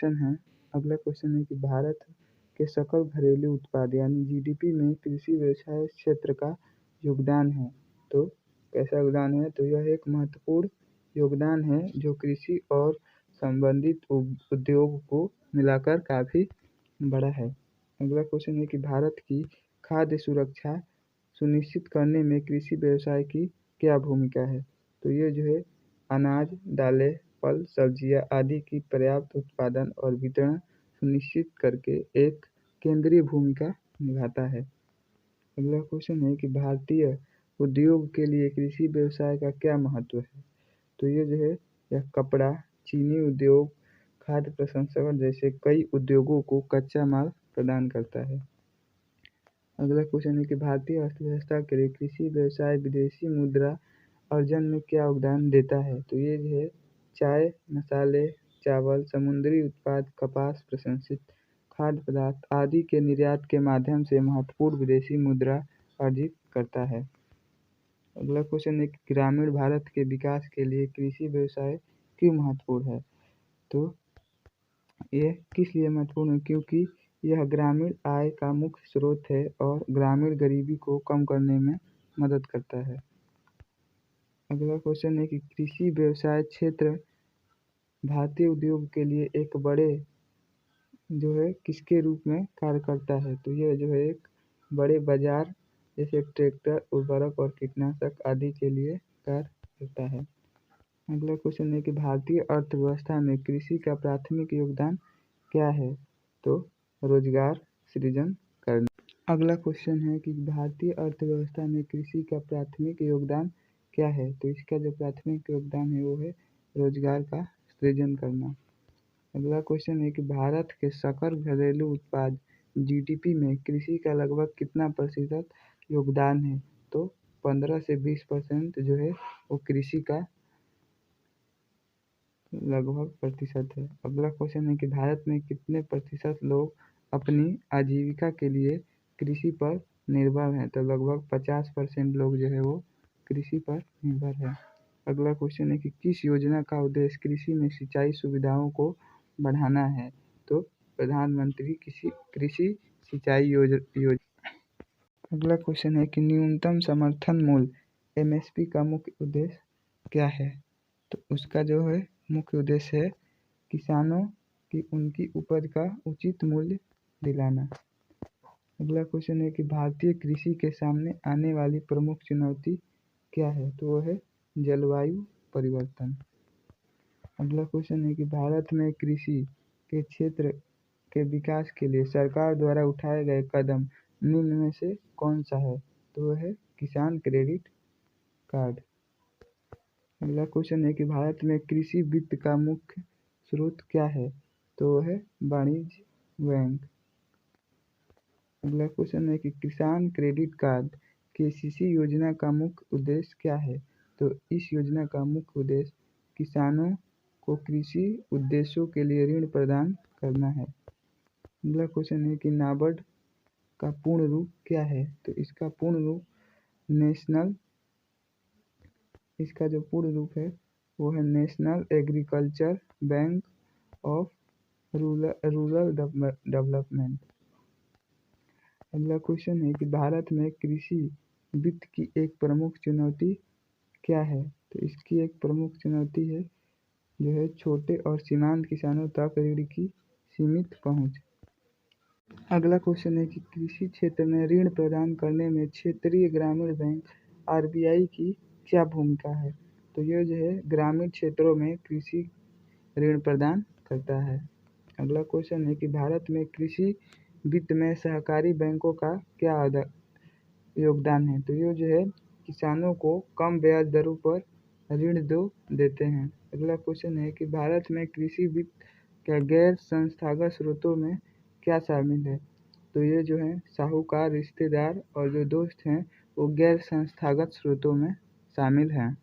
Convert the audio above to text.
अगला क्वेश्चन है कि भारत के सकल घरेलू उत्पाद यानी जीडीपी में कृषि व्यवसाय क्षेत्र का योगदान है। तो कैसा योगदान है? तो यह एक महत्वपूर्ण योगदान है जो कृषि और संबंधित उद्योग को मिलाकर काफ़ी बड़ा है। अगला क्वेश्चन है कि भारत की खाद्य सुरक्षा सुनिश्चित करने में कृषि व्यवसाय की क्या भूमिका है? तो ये जो है अनाज, दालें, फल, सब्जियां आदि की पर्याप्त उत्पादन और वितरण सुनिश्चित करके एक केंद्रीय भूमिका निभाता है। अगला क्वेश्चन है कि भारतीय उद्योग के लिए कृषि व्यवसाय का क्या महत्व है? तो ये जो है यह कपड़ा, चीनी उद्योग, खाद्य प्रसंस्करण जैसे कई उद्योगों को कच्चा माल प्रदान करता है। अगला क्वेश्चन है कि भारतीय अर्थव्यवस्था के लिए कृषि व्यवसाय विदेशी मुद्रा अर्जन में क्या योगदान देता है? तो ये जो है चाय, मसाले, चावल, समुद्री उत्पाद, कपास, प्रसंस्कृत खाद्य पदार्थ आदि के निर्यात के माध्यम से महत्वपूर्ण विदेशी मुद्रा अर्जित करता है। अगला क्वेश्चन है कि ग्रामीण भारत के विकास के लिए कृषि व्यवसाय क्यों महत्वपूर्ण है? तो ये किस लिए महत्वपूर्ण है? क्योंकि यह ग्रामीण आय का मुख्य स्रोत है और ग्रामीण गरीबी को कम करने में मदद करता है। अगला क्वेश्चन है कि कृषि व्यवसाय क्षेत्र भारतीय उद्योग के लिए एक बड़े जो है किसके रूप में कार्य करता है? तो यह जो है एक बड़े बाजार जैसे ट्रैक्टर, उर्वरक और कीटनाशक आदि के लिए कार्य करता है। अगला क्वेश्चन है कि भारतीय अर्थव्यवस्था में कृषि का प्राथमिक योगदान क्या है? तो रोजगार सृजन करना। अगला क्वेश्चन है कि भारतीय अर्थव्यवस्था में कृषि का प्राथमिक योगदान क्या है? तो इसका जो प्राथमिक योगदान है वो है रोजगार का सृजन करना। अगला क्वेश्चन है कि भारत के सकल घरेलू उत्पाद जीडीपी में कृषि का लगभग कितना प्रतिशत योगदान है? तो 15 से 20% जो है वो कृषि का लगभग प्रतिशत है। अगला क्वेश्चन है कि भारत में कितने प्रतिशत लोग अपनी आजीविका के लिए कृषि पर निर्भर हैं? तो लगभग 50% लोग जो है वो कृषि पर निर्भर है। अगला क्वेश्चन है कि किस योजना का उद्देश्य कृषि में सिंचाई सुविधाओं को बढ़ाना है? तो प्रधानमंत्री कृषि सिंचाई योजना। अगला क्वेश्चन है कि न्यूनतम समर्थन मूल्य एमएसपी का मुख्य उद्देश्य क्या है? तो उसका जो है मुख्य उद्देश्य है किसानों की उनकी उपज का उचित मूल्य दिलाना। अगला क्वेश्चन है कि भारतीय कृषि के सामने आने वाली प्रमुख चुनौती क्या है? तो वो है जलवायु परिवर्तन। अगला क्वेश्चन है कि भारत में कृषि के क्षेत्र के विकास के लिए सरकार द्वारा उठाए गए कदम निम्न में से कौन सा है? तो वह है किसान क्रेडिट कार्ड। अगला क्वेश्चन है कि भारत में कृषि वित्त का मुख्य स्रोत क्या है? तो वह है वाणिज्य बैंक। अगला क्वेश्चन है कि किसान क्रेडिट कार्ड केसीसी योजना का मुख्य उद्देश्य क्या है? तो इस योजना का मुख्य उद्देश्य किसानों को कृषि उद्देश्यों के लिए ऋण प्रदान करना है। अगला क्वेश्चन है कि नाबार्ड का पूर्ण रूप क्या है? तो इसका पूर्ण रूप इसका जो पूर्ण रूप है वो है national agriculture bank of rural development. अगला क्वेश्चन है कि भारत में कृषि वित्त की एक प्रमुख चुनौती क्या है? तो इसकी एक प्रमुख चुनौती है जो है छोटे और सीमांत किसानों तक ऋण की सीमित पहुंच। अगला क्वेश्चन है कि कृषि क्षेत्र में ऋण प्रदान करने में क्षेत्रीय ग्रामीण बैंक आरबीआई की क्या भूमिका है? तो ये जो है ग्रामीण क्षेत्रों में कृषि ऋण प्रदान करता है। अगला क्वेश्चन है कि भारत में कृषि वित्त में सहकारी बैंकों का क्या योगदान है? तो ये जो है किसानों को कम ब्याज दरों पर ऋण देते हैं। अगला क्वेश्चन है कि भारत में कृषि वित्त के गैर संस्थागत स्रोतों में क्या शामिल है? तो ये जो है साहूकार, रिश्तेदार और जो दोस्त हैं वो गैर संस्थागत स्रोतों में शामिल हैं।